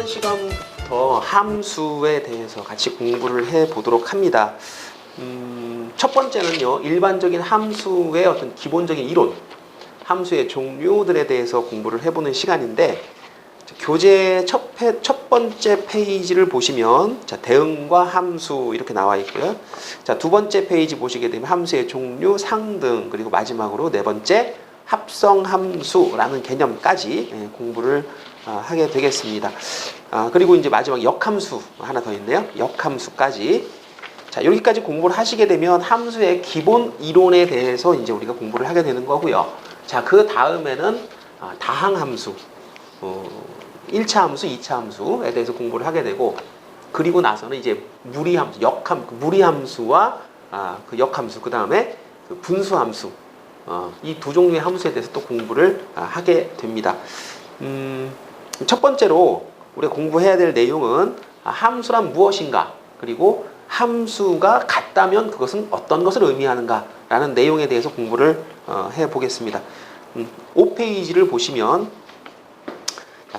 이번 시간부터 함수에 대해서 같이 공부를 해 보도록 합니다. 첫 번째는요, 일반적인 함수의 어떤 기본적인 이론, 함수의 종류들에 대해서 공부를 해보는 시간인데, 교재 첫 번째 페이지를 보시면 대응과 함수 이렇게 나와 있고요. 두 번째 페이지 보시게 되면 함수의 종류, 상등, 그리고 마지막으로 네 번째 합성함수라는 개념까지 공부를 하게 되겠습니다. 그리고 이제 마지막 역함수 하나 더 있네요. 역함수까지. 자, 여기까지 공부를 하시게 되면 함수의 기본 이론에 대해서 이제 우리가 공부를 하게 되는 거고요. 자, 그 다음에는 다항함수, 1차 함수, 2차 함수에 대해서 공부를 하게 되고, 그리고 나서는 이제 무리함수, 무리함수와 그 역함수, 그 다음에 그 분수함수, 이 두 종류의 함수에 대해서 또 공부를 하게 됩니다. 첫 번째로 우리가 공부해야 될 내용은 함수란 무엇인가, 그리고 함수가 같다면 그것은 어떤 것을 의미하는가 라는 내용에 대해서 공부를 해보겠습니다. 5페이지를 보시면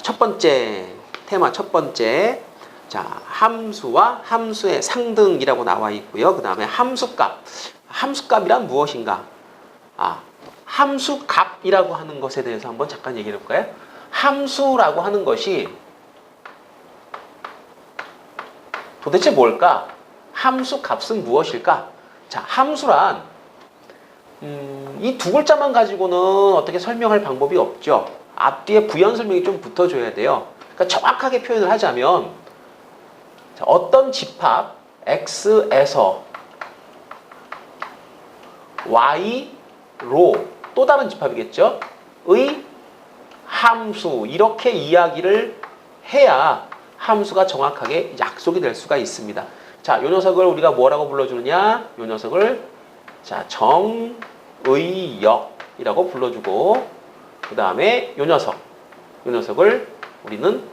첫 번째 테마, 첫 번째, 함수와 함수의 상등이라고 나와 있고요. 그 다음에 함수값, 함수값이란 무엇인가, 함수값이라고 하는 것에 대해서 한번 잠깐 얘기해 볼까요? 함수라고 하는 것이 도대체 뭘까? 함수값은 무엇일까? 자, 함수란 이 두 글자만 가지고는 어떻게 설명할 방법이 없죠. 앞뒤에 부연 설명이 좀 붙어줘야 돼요. 그러니까 정확하게 표현을 하자면, 어떤 집합 x에서 y로 또 다른 집합이겠죠. 의 함수, 이렇게 이야기를 해야 함수가 정확하게 약속이 될 수가 있습니다. 자, 요 녀석을 우리가 뭐라고 불러주느냐? 요 녀석을 정의역이라고 불러주고, 그 다음에 요 녀석을 우리는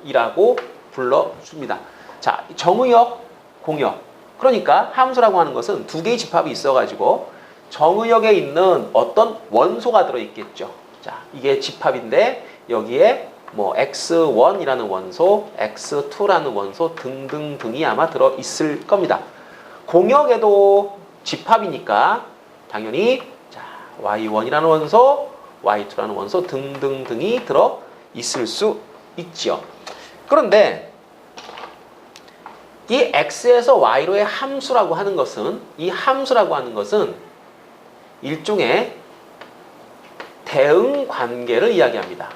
공역이라고 불러줍니다. 자, 정의역, 공역. 그러니까 함수라고 하는 것은 두 개의 집합이 있어가지고 정의역에 있는 어떤 원소가 들어있겠죠. 자, 이게 집합인데 여기에 뭐 x1이라는 원소, x2라는 원소 등등등이 아마 들어있을 겁니다. 공역에도 집합이니까 당연히 y1이라는 원소, y2라는 원소 등등등이 들어있을 수 있죠. 그런데 이 x에서 y로의 함수라고 하는 것은, 이 함수라고 하는 것은 일종의 대응 관계를 이야기합니다.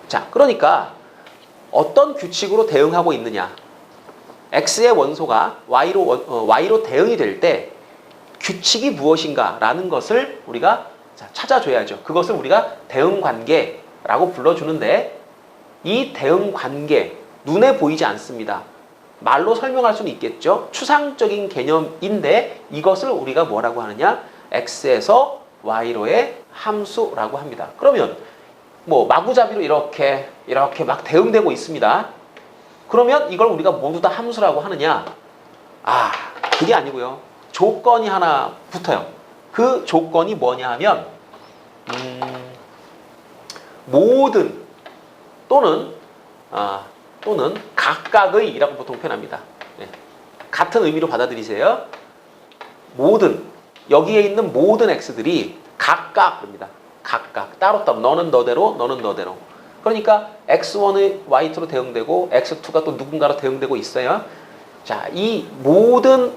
자, 그러니까 어떤 규칙으로 대응하고 있느냐? x의 원소가 y로 대응이 될 때 규칙이 무엇인가 라는 것을 우리가 찾아줘야죠. 그것을 우리가 대응 관계라고 불러주는데, 이 대응 관계, 눈에 보이지 않습니다. 말로 설명할 수는 있겠죠. 추상적인 개념인데 이것을 우리가 뭐라고 하느냐? x에서 y로의 함수라고 합니다. 그러면 뭐 마구잡이로 이렇게 막 대응되고 있습니다. 그러면 이걸 우리가 모두 다 함수라고 하느냐? 그게 아니고요. 조건이 하나 붙어요. 그 조건이 뭐냐 하면 모든 또는 각각의 이라고 보통 표현합니다. 네. 같은 의미로 받아들이세요. 모든, 여기에 있는 모든 x들이 각각, 그럽니다. 각각, 따로따로, 너는 너대로, 너는 너대로. 그러니까 x1의 y2로 대응되고 x2가 또 누군가로 대응되고 있어요. 자, 이 모든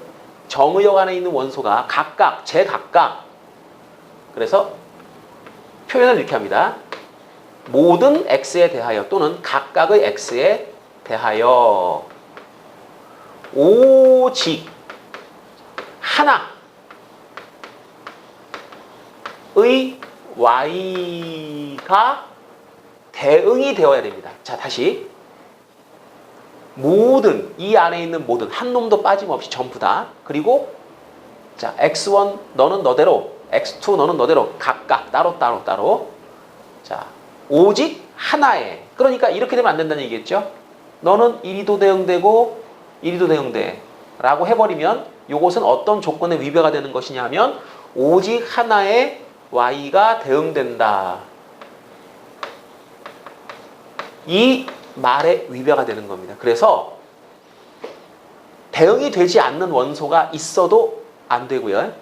정의역 안에 있는 원소가 각각, 제각각. 그래서 표현을 이렇게 합니다. 모든 x에 대하여 또는 각각의 x에 대하여 오직 하나의 y가 대응이 되어야 됩니다. 자, 다시. 모든, 이 안에 있는 모든, 한 놈도 빠짐없이 전부 다. 그리고 자, x1 너는 너대로, x2 너는 너대로, 각각 따로. 자, 오직 하나에. 그러니까 이렇게 되면 안 된다는 얘기겠죠. 너는 이리도 대응되고 이리도 대응돼 라고 해버리면 이것은 어떤 조건에 위배가 되는 것이냐 하면 오직 하나의 y가 대응된다. 이 말의 위배가 되는 겁니다. 그래서 대응이 되지 않는 원소가 있어도 안 되고요.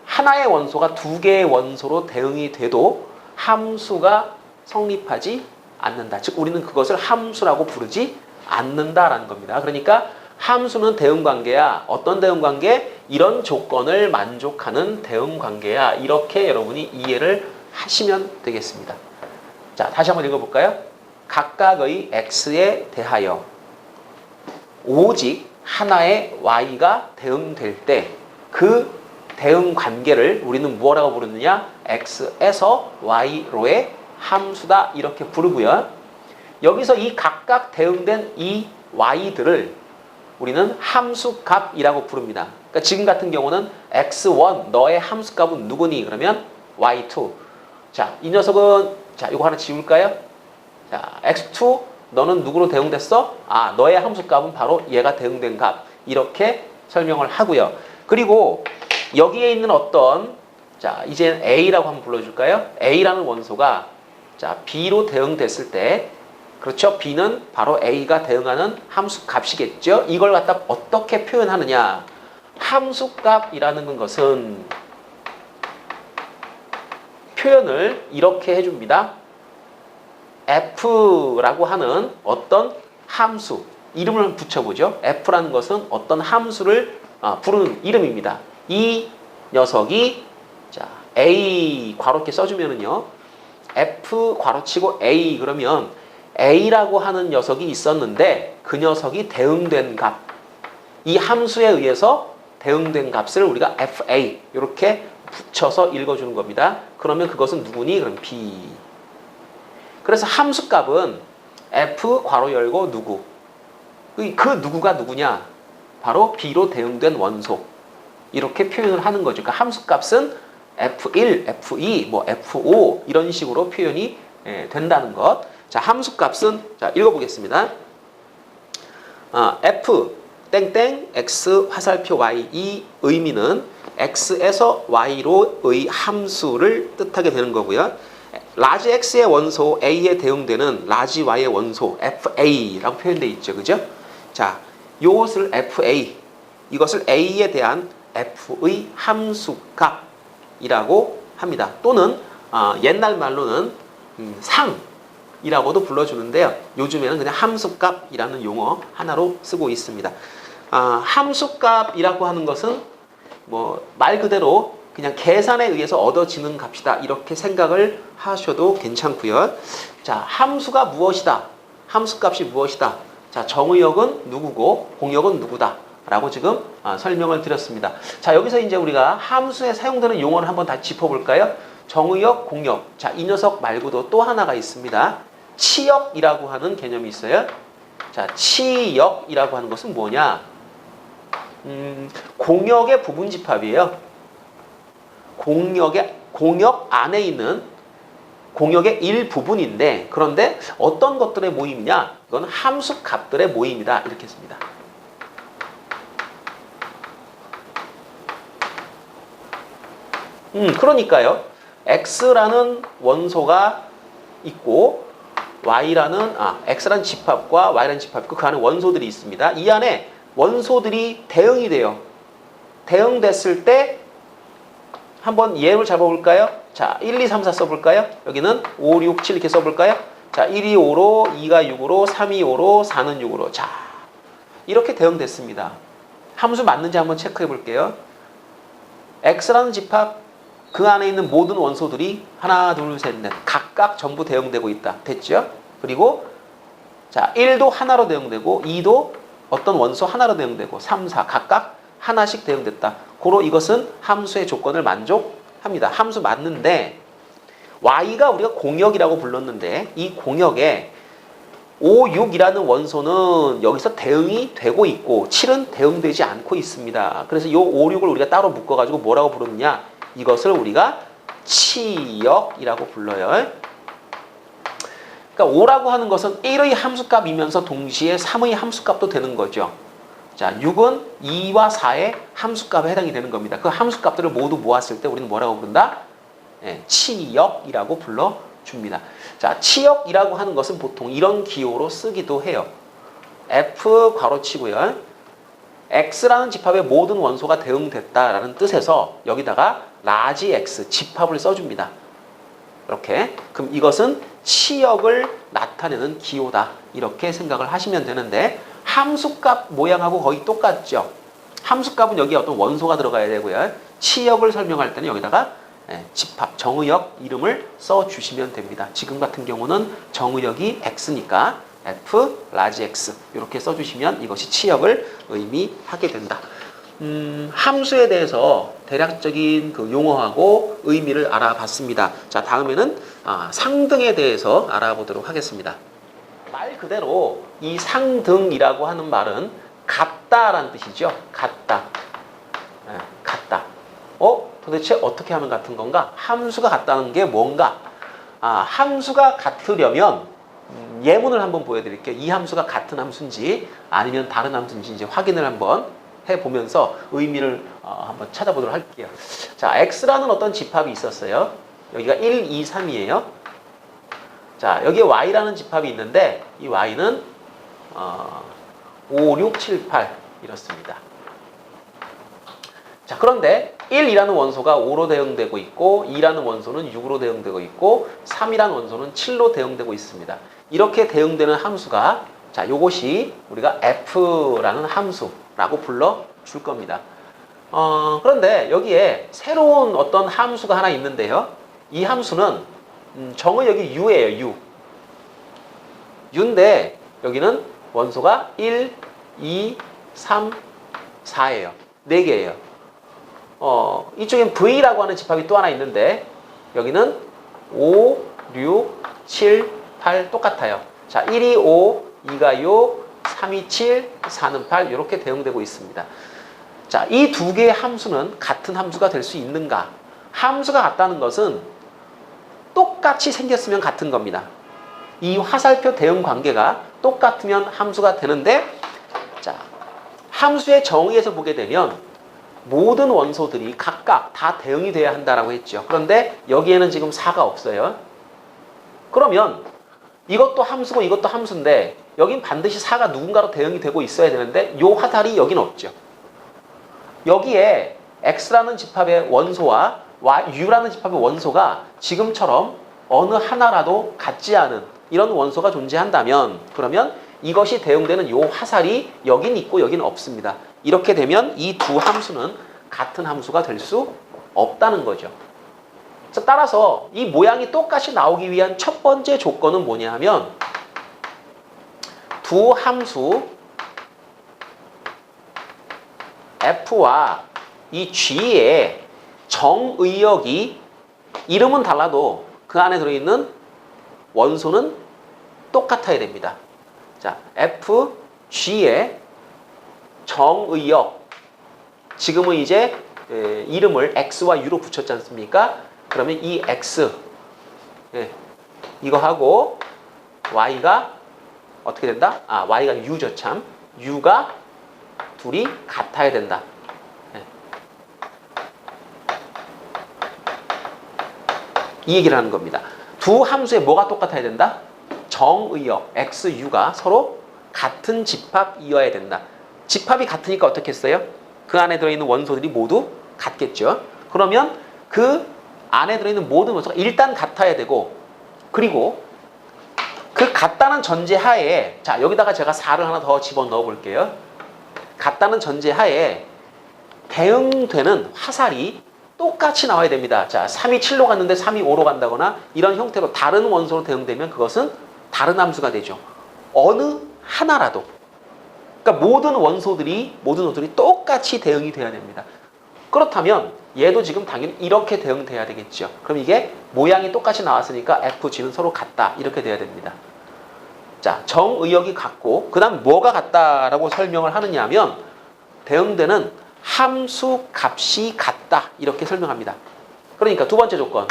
하나의 원소가 두 개의 원소로 대응이 돼도 함수가 성립하지 않는다. 즉 우리는 그것을 함수라고 부르지 않는다라는 겁니다. 그러니까 함수는 대응관계야. 어떤 대응관계? 이런 조건을 만족하는 대응관계야. 이렇게 여러분이 이해를 하시면 되겠습니다. 자, 다시 한번 읽어볼까요? 각각의 x에 대하여 오직 하나의 y가 대응될 때 그 대응 관계를 우리는 뭐라고 부르느냐? x에서 y로의 함수다 이렇게 부르고요. 여기서 이 각각 대응된 이 y들을 우리는 함수값이라고 부릅니다. 그러니까 지금 같은 경우는 x1 너의 함수값은 누구니? 그러면 y2. 자, 이 녀석은 자, 이거 하나 지울까요? 자, x2 너는 누구로 대응됐어? 아, 너의 함수값은 바로 얘가 대응된 값. 이렇게 설명을 하고요. 그리고 여기에 있는 어떤 자, 이제 A라고 한번 불러줄까요? A라는 원소가 자, B로 대응됐을 때 그렇죠? B는 바로 A가 대응하는 함수값이겠죠? 이걸 갖다 어떻게 표현하느냐? 함수값이라는 것은 표현을 이렇게 해줍니다. F라고 하는 어떤 함수, 이름을 붙여보죠. F라는 것은 어떤 함수를 부르는 이름입니다. 이 녀석이 자, A 괄호렇게 써주면은요. F 괄호치고 A 그러면 A라고 하는 녀석이 있었는데 그 녀석이 대응된 값. 이 함수에 의해서 대응된 값을 우리가 FA 이렇게 붙여서 읽어주는 겁니다. 그러면 그것은 누구니? 그럼 B. 그래서 함수값은 F 괄호 열고 누구. 그 누구가 누구냐? 바로 B로 대응된 원소. 이렇게 표현을 하는 거죠. 그러니까 함수값은 F1, F2, 뭐 F5 이런 식으로 표현이 된다는 것. 자, 함수값은 자, 읽어보겠습니다. F 땡땡 X 화살표 Y 이 의미는 X에서 Y로의 함수를 뜻하게 되는 거고요. 라지 X의 원소 A에 대응되는 라지 Y의 원소 FA라고 표현되어 있죠. 그죠? 자, 이것을 FA, 이것을 A에 대한 F의 함수값이라고 합니다. 또는 옛날 말로는 상이라고도 불러주는데요. 요즘에는 그냥 함수값이라는 용어 하나로 쓰고 있습니다. 함수값이라고 하는 것은 뭐 말 그대로 그냥 계산에 의해서 얻어지는 값이다. 이렇게 생각을 하셔도 괜찮고요. 자, 함수가 무엇이다? 함수값이 무엇이다? 자, 정의역은 누구고 공역은 누구다. 라고 지금 설명을 드렸습니다. 자, 여기서 이제 우리가 함수에 사용되는 용어를 한번 다시 짚어볼까요? 정의역, 공역. 자, 이 녀석 말고도 또 하나가 있습니다. 치역이라고 하는 개념이 있어요. 자, 치역이라고 하는 것은 뭐냐? 공역의 부분 집합이에요. 공역 안에 있는 공역의 일부분인데 그런데 어떤 것들의 모임이냐? 이건 함수 값들의 모임이다. 이렇게 씁니다. 그러니까요. X라는 원소가 있고 Y라는 X라는 집합과 Y라는 집합 그 안에 원소들이 있습니다. 이 안에 원소들이 대응이 돼요. 대응됐을 때 한번 예를 잡아볼까요? 자, 1, 2, 3, 4 써볼까요? 여기는 5, 6, 7 이렇게 써볼까요? 자, 1이 5로, 2가 6으로, 3이 5로, 4는 6으로. 자, 이렇게 대응됐습니다. 함수 맞는지 한번 체크해 볼게요. X라는 집합, 그 안에 있는 모든 원소들이 하나, 둘, 셋, 넷 각각 전부 대응되고 있다. 됐죠? 그리고 자, 1도 하나로 대응되고 2도 어떤 원소 하나로 대응되고 3, 4 각각 하나씩 대응됐다. 고로 이것은 함수의 조건을 만족합니다. 함수 맞는데 Y가 우리가 공역이라고 불렀는데 이 공역에 5, 6이라는 원소는 여기서 대응이 되고 있고 7은 대응되지 않고 있습니다. 그래서 이 5, 6을 우리가 따로 묶어가지고 뭐라고 부르느냐? 이것을 우리가 치역이라고 불러요. 그러니까 5라고 하는 것은 1의 함수값이면서 동시에 3의 함수값도 되는 거죠. 자, 6은 2와 4의 함수값에 해당이 되는 겁니다. 그 함수값들을 모두 모았을 때 우리는 뭐라고 부른다? 치역이라고 불러줍니다. 자, 치역이라고 하는 것은 보통 이런 기호로 쓰기도 해요. F 괄호치고요. X라는 집합의 모든 원소가 대응됐다라는 뜻에서 여기다가 라지 X 집합을 써줍니다. 이렇게. 그럼 이것은 치역을 나타내는 기호다. 이렇게 생각을 하시면 되는데 함수값 모양하고 거의 똑같죠. 함수값은 여기에 어떤 원소가 들어가야 되고요. 치역을 설명할 때는 여기다가 집합, 정의역 이름을 써주시면 됩니다. 지금 같은 경우는 정의역이 X니까 F, 라지 X 이렇게 써주시면 이것이 치역을 의미하게 된다. 함수에 대해서 대략적인 그 용어하고 의미를 알아봤습니다. 자, 다음에는 상등에 대해서 알아보도록 하겠습니다. 말 그대로 이 상등이라고 하는 말은 같다라는 뜻이죠. 같다. 같다. 도대체 어떻게 하면 같은 건가? 함수가 같다는 게 뭔가? 함수가 같으려면 예문을 한번 보여드릴게요. 이 함수가 같은 함수인지 아니면 다른 함수인지 이제 확인을 한번 해보면서 의미를 한번 찾아보도록 할게요. 자, X라는 어떤 집합이 있었어요. 여기가 1, 2, 3이에요. 자, 여기에 Y라는 집합이 있는데 이 Y는 5, 6, 7, 8 이렇습니다. 자, 그런데 1이라는 원소가 5로 대응되고 있고 2라는 원소는 6으로 대응되고 있고 3이라는 원소는 7로 대응되고 있습니다. 이렇게 대응되는 함수가 자, 요것이 우리가 F라는 함수라고 불러줄 겁니다. 그런데 여기에 새로운 어떤 함수가 하나 있는데요. 이 함수는 정의역이 U예요. U인데 여기는 원소가 1, 2, 3, 4예요. 4개예요. 이쪽엔 V라고 하는 집합이 또 하나 있는데 여기는 5, 6, 7, 8 똑같아요. 자, 1이 5, 2가 6, 3이 7, 4는 8 이렇게 대응되고 있습니다. 자, 이 두 개의 함수는 같은 함수가 될 수 있는가? 함수가 같다는 것은 똑같이 생겼으면 같은 겁니다. 이 화살표 대응 관계가 똑같으면 함수가 되는데 자, 함수의 정의에서 보게 되면 모든 원소들이 각각 다 대응이 돼야 한다라고 했죠. 그런데 여기에는 지금 4가 없어요. 그러면 이것도 함수고 이것도 함수인데 여긴 반드시 4가 누군가로 대응이 되고 있어야 되는데 요 화살이 여긴 없죠. 여기에 X라는 집합의 원소와 U라는 집합의 원소가 지금처럼 어느 하나라도 같지 않은 이런 원소가 존재한다면 그러면 이것이 대응되는 요 화살이 여긴 있고 여긴 없습니다. 이렇게 되면 이 두 함수는 같은 함수가 될 수 없다는 거죠. 따라서 이 모양이 똑같이 나오기 위한 첫 번째 조건은 뭐냐 하면 두 함수 F와 이 G의 정의역이 이름은 달라도 그 안에 들어있는 원소는 똑같아야 됩니다. 자, F, G의 정의역 지금은 이제 이름을 X와 U로 붙였지 않습니까? 그러면 이 X 이거 하고 Y가 어떻게 된다? Y가 U죠 참. U가 둘이 같아야 된다. 이 얘기를 하는 겁니다. 두 함수에 뭐가 똑같아야 된다? 정의역 X, U가 서로 같은 집합이어야 된다. 집합이 같으니까 어떻게 했어요? 그 안에 들어있는 원소들이 모두 같겠죠. 그러면 그 안에 들어있는 모든 원소가 일단 같아야 되고 그리고 그 같다는 전제하에 자 여기다가 제가 4를 하나 더 집어넣어 볼게요. 같다는 전제하에 대응되는 화살이 똑같이 나와야 됩니다. 자, 3이 7로 갔는데 3이 5로 간다거나 이런 형태로 다른 원소로 대응되면 그것은 다른 함수가 되죠. 어느 하나라도. 그러니까 모든 원소들이 똑같이 대응이 돼야 됩니다. 그렇다면 얘도 지금 당연히 이렇게 대응돼야 되겠죠. 그럼 이게 모양이 똑같이 나왔으니까 F, G는 서로 같다. 이렇게 돼야 됩니다. 자, 정의역이 같고 그 다음 뭐가 같다라고 설명을 하느냐 하면 대응되는 함수 값이 같다. 이렇게 설명합니다. 그러니까 두 번째 조건.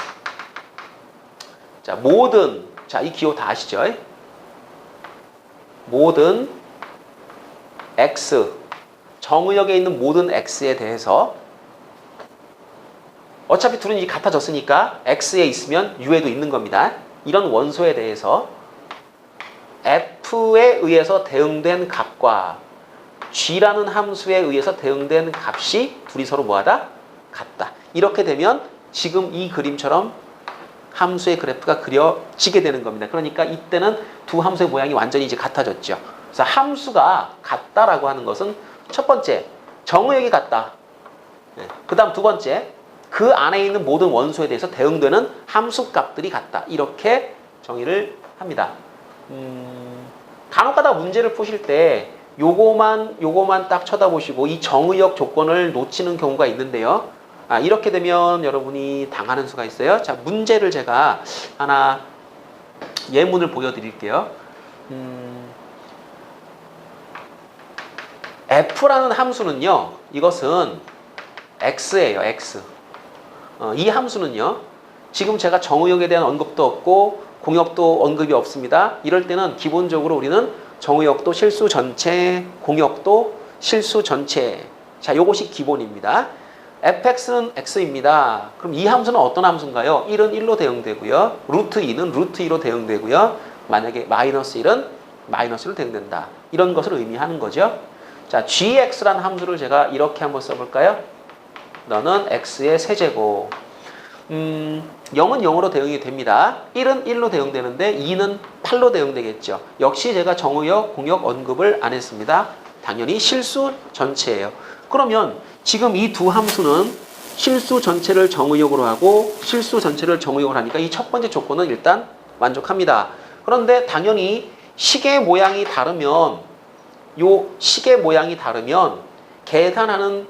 자, 모든 자, 이 기호 다 아시죠? 모든 X 정의역에 있는 모든 X에 대해서 어차피 둘은 이제 같아졌으니까 x에 있으면 u에도 있는 겁니다. 이런 원소에 대해서 f에 의해서 대응된 값과 g라는 함수에 의해서 대응된 값이 둘이 서로 뭐하다? 같다. 이렇게 되면 지금 이 그림처럼 함수의 그래프가 그려지게 되는 겁니다. 그러니까 이때는 두 함수의 모양이 완전히 이제 같아졌죠. 그래서 함수가 같다라고 하는 것은 첫 번째, 정의역이 같다. 그 다음 두 번째, 그 안에 있는 모든 원소에 대해서 대응되는 함수값들이 같다. 이렇게 정의를 합니다. 간혹가다 문제를 푸실 때 요거만 딱 쳐다보시고 이 정의역 조건을 놓치는 경우가 있는데요. 이렇게 되면 여러분이 당하는 수가 있어요. 자, 문제를 제가 하나 예문을 보여드릴게요. f라는 함수는요. 이것은 x예요. x. 이 함수는요. 지금 제가 정의역에 대한 언급도 없고 공역도 언급이 없습니다. 이럴 때는 기본적으로 우리는 정의역도 실수 전체, 공역도 실수 전체. 자, 요것이 기본입니다. fx는 x입니다. 그럼 이 함수는 어떤 함수인가요? 1은 1로 대응되고요. 루트 2는 루트 2로 대응되고요. 만약에 마이너스 1은 마이너스 1로 대응된다. 이런 것을 의미하는 거죠. 자, gx라는 함수를 제가 이렇게 한번 써볼까요? 너는 x의 세제곱. 0은 0으로 대응이 됩니다. 1은 1로 대응되는데 2는 8로 대응되겠죠. 역시 제가 정의역, 공역 언급을 안 했습니다. 당연히 실수 전체예요. 그러면 지금 이 두 함수는 실수 전체를 정의역으로 하고 실수 전체를 정의역으로 하니까 이 첫 번째 조건은 일단 만족합니다. 그런데 당연히 식의 모양이 다르면 계산하는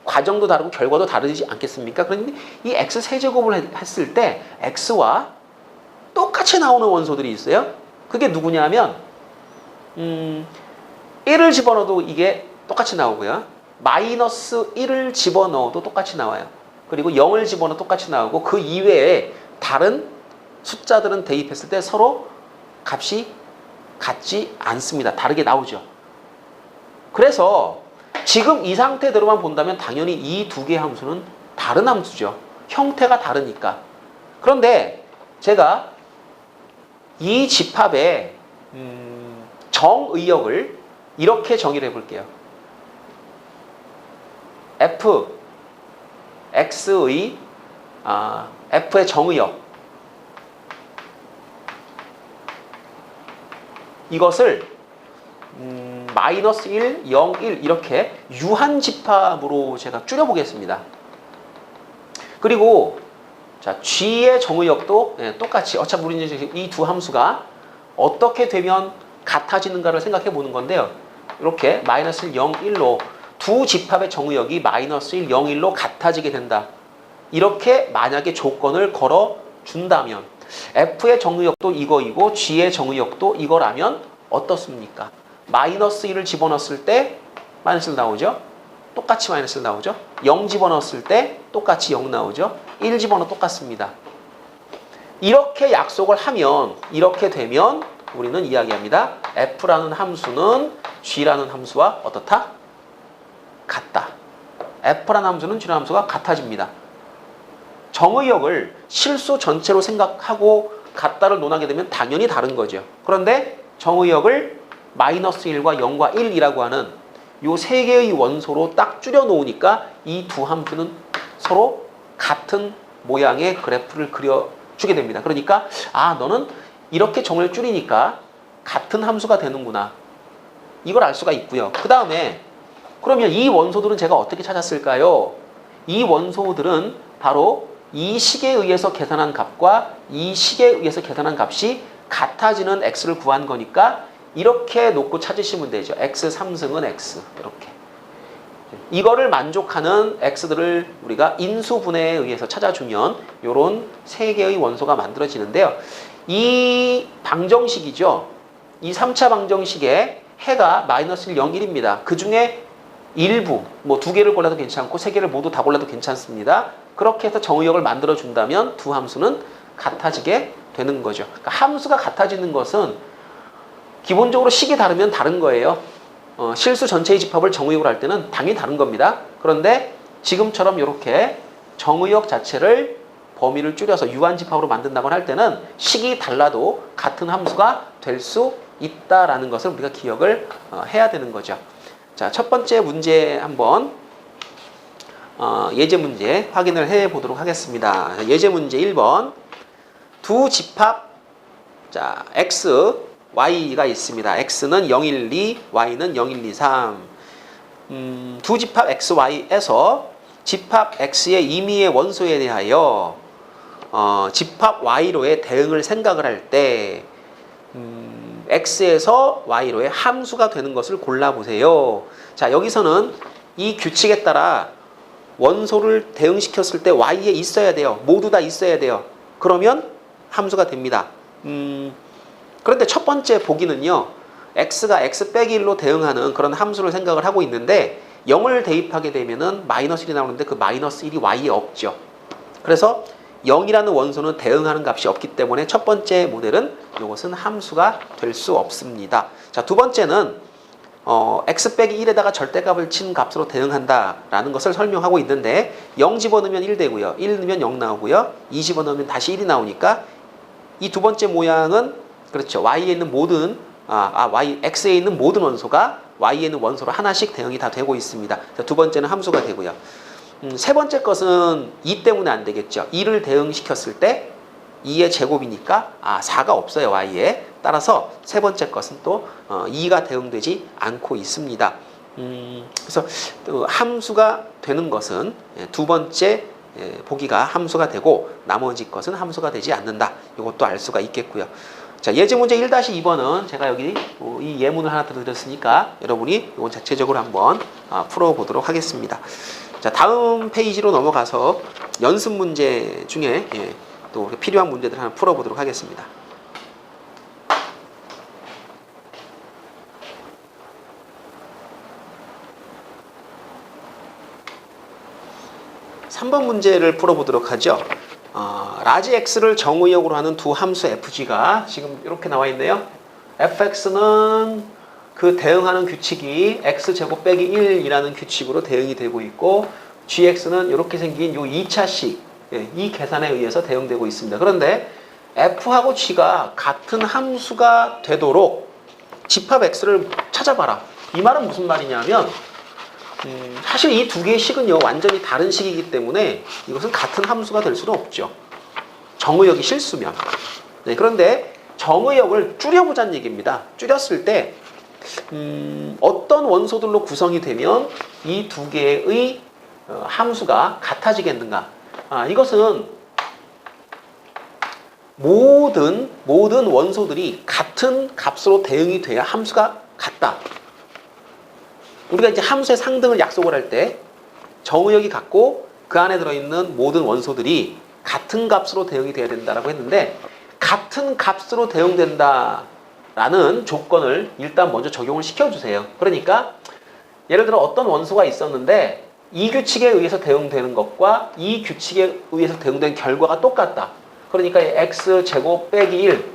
과정도 다르고 결과도 다르지 않겠습니까? 그런데 이 x 세제곱을 했을 때 x와 똑같이 나오는 원소들이 있어요. 그게 누구냐면 1을 집어넣어도 이게 똑같이 나오고요. 마이너스 1을 집어넣어도 똑같이 나와요. 그리고 0을 집어넣어도 똑같이 나오고 그 이외에 다른 숫자들은 대입했을 때 서로 값이 같지 않습니다. 다르게 나오죠. 그래서 지금 이 상태대로만 본다면 당연히 이 두 개의 함수는 다른 함수죠. 형태가 다르니까. 그런데 제가 이 집합의 정의역을 이렇게 정의를 해볼게요. x의 f의 정의역 이것을 마이너스 1, 0, 1 이렇게 유한집합으로 제가 줄여보겠습니다. 그리고 자, g의 정의역도 똑같이 어차피 우리는 이 두 함수가 어떻게 되면 같아지는가를 생각해 보는 건데요. 이렇게 마이너스 1, 0, 1로 두 집합의 정의역이 마이너스 1, 0, 1로 같아지게 된다. 이렇게 만약에 조건을 걸어준다면 f의 정의역도 이거이고 g의 정의역도 이거라면 어떻습니까? 마이너스 1을 집어넣었을 때 마이너스 1 나오죠? 똑같이 마이너스 1 나오죠? 0 집어넣었을 때 똑같이 0 나오죠? 1 집어넣어 똑같습니다. 이렇게 약속을 하면 이렇게 되면 우리는 이야기합니다. f라는 함수는 g라는 함수와 어떻다? 같다. f라는 함수는 g라는 함수가 같아집니다. 정의역을 실수 전체로 생각하고 같다를 논하게 되면 당연히 다른 거죠. 그런데 정의역을 마이너스 1과 0과 1이라고 하는 이 세 개의 원소로 딱 줄여 놓으니까 이 두 함수는 서로 같은 모양의 그래프를 그려주게 됩니다. 그러니까 너는 이렇게 정을 줄이니까 같은 함수가 되는구나. 이걸 알 수가 있고요. 그 다음에 그러면 이 원소들은 제가 어떻게 찾았을까요? 이 원소들은 바로 이 식에 의해서 계산한 값과 이 식에 의해서 계산한 값이 같아지는 x를 구한 거니까 이렇게 놓고 찾으시면 되죠. x 3승은 x 이렇게. 이거를 만족하는 x들을 우리가 인수분해에 의해서 찾아주면 이런 세 개의 원소가 만들어지는데요. 이 방정식이죠. 이 3차 방정식에 해가 마이너스 1, 0, 1입니다. 그 중에 일부, 뭐 두 개를 골라도 괜찮고 세 개를 모두 다 골라도 괜찮습니다. 그렇게 해서 정의역을 만들어준다면 두 함수는 같아지게 되는 거죠. 그러니까 함수가 같아지는 것은 기본적으로 식이 다르면 다른 거예요. 실수 전체의 집합을 정의역으로 할 때는 당연히 다른 겁니다. 그런데 지금처럼 이렇게 정의역 자체를 범위를 줄여서 유한집합으로 만든다거나 할 때는 식이 달라도 같은 함수가 될 수 있다라는 것을 우리가 기억을 해야 되는 거죠. 자, 첫 번째 문제 한번 예제 문제 확인을 해 보도록 하겠습니다. 예제 문제 1번. 두 집합 자, x, y가 있습니다. x는 0, 1, 2, y는 0, 1, 2, 3. 두 집합 x, y에서 집합 x의 임의의 원소에 대하여 집합 y로의 대응을 생각을 할 때 x에서 y로의 함수가 되는 것을 골라보세요. 자, 여기서는 이 규칙에 따라 원소를 대응시켰을 때 y에 있어야 돼요. 모두 다 있어야 돼요. 그러면 함수가 됩니다. 그런데 첫 번째 보기는요. x가 x 빼기 1로 대응하는 그런 함수를 생각을 하고 있는데 0을 대입하게 되면은 마이너스 1이 나오는데 그 마이너스 1이 y에 없죠. 그래서 0이라는 원소는 대응하는 값이 없기 때문에 첫 번째 모델은 이것은 함수가 될 수 없습니다. 자, 두 번째는 x 빼기 1에다가 절대값을 친 값으로 대응한다라는 것을 설명하고 있는데 0 집어넣으면 1 되고요. 1 넣으면 0 나오고요. 2 집어넣으면 다시 1이 나오니까 이 두 번째 모양은 그렇죠. y에 있는 모든 x에 있는 모든 원소가 y에 있는 원소로 하나씩 대응이 다 되고 있습니다. 자, 두 번째는 함수가 되고요. 세 번째 것은 2 때문에 안 되겠죠. 2를 대응시켰을 때 2의 제곱이니까 4가 없어요. y에. 따라서 세 번째 것은 또 2가 대응되지 않고 있습니다. 그래서 함수가 되는 것은 두 번째 보기가 함수가 되고 나머지 것은 함수가 되지 않는다. 이것도 알 수가 있겠고요. 자, 예제 문제 1-2번은 제가 여기 이 예문을 하나 들어드렸으니까 여러분이 이건 자체적으로 한번 풀어보도록 하겠습니다. 자, 다음 페이지로 넘어가서 연습 문제 중에 또 필요한 문제들 하나 풀어보도록 하겠습니다. (3번) 문제를 풀어보도록 하죠. 라지 x를 정의역으로 하는 두 함수 fg가 지금 이렇게 나와 있네요. fx는 그 대응하는 규칙이 x제곱 빼기 1이라는 규칙으로 대응이 되고 있고 gx는 이렇게 생긴 요 2차식 이 계산에 의해서 대응되고 있습니다. 그런데 f하고 g가 같은 함수가 되도록 집합 x를 찾아봐라. 이 말은 무슨 말이냐면 사실 이 두 개의 식은요 완전히 다른 식이기 때문에 이것은 같은 함수가 될 수는 없죠. 정의역이 실수면. 네, 그런데 정의역을 줄여보자는 얘기입니다. 줄였을 때 어떤 원소들로 구성이 되면 이 두 개의 함수가 같아지겠는가? 이것은 모든 원소들이 같은 값으로 대응이 돼야 함수가 같다. 우리가 이제 함수의 상등을 약속을 할 때 정의역이 같고 그 안에 들어있는 모든 원소들이 같은 값으로 대응이 돼야 된다라고 했는데 같은 값으로 대응된다라는 조건을 일단 먼저 적용을 시켜주세요. 그러니까 예를 들어 어떤 원소가 있었는데 이 규칙에 의해서 대응되는 것과 이 규칙에 의해서 대응된 결과가 똑같다. 그러니까 x제곱 빼기 1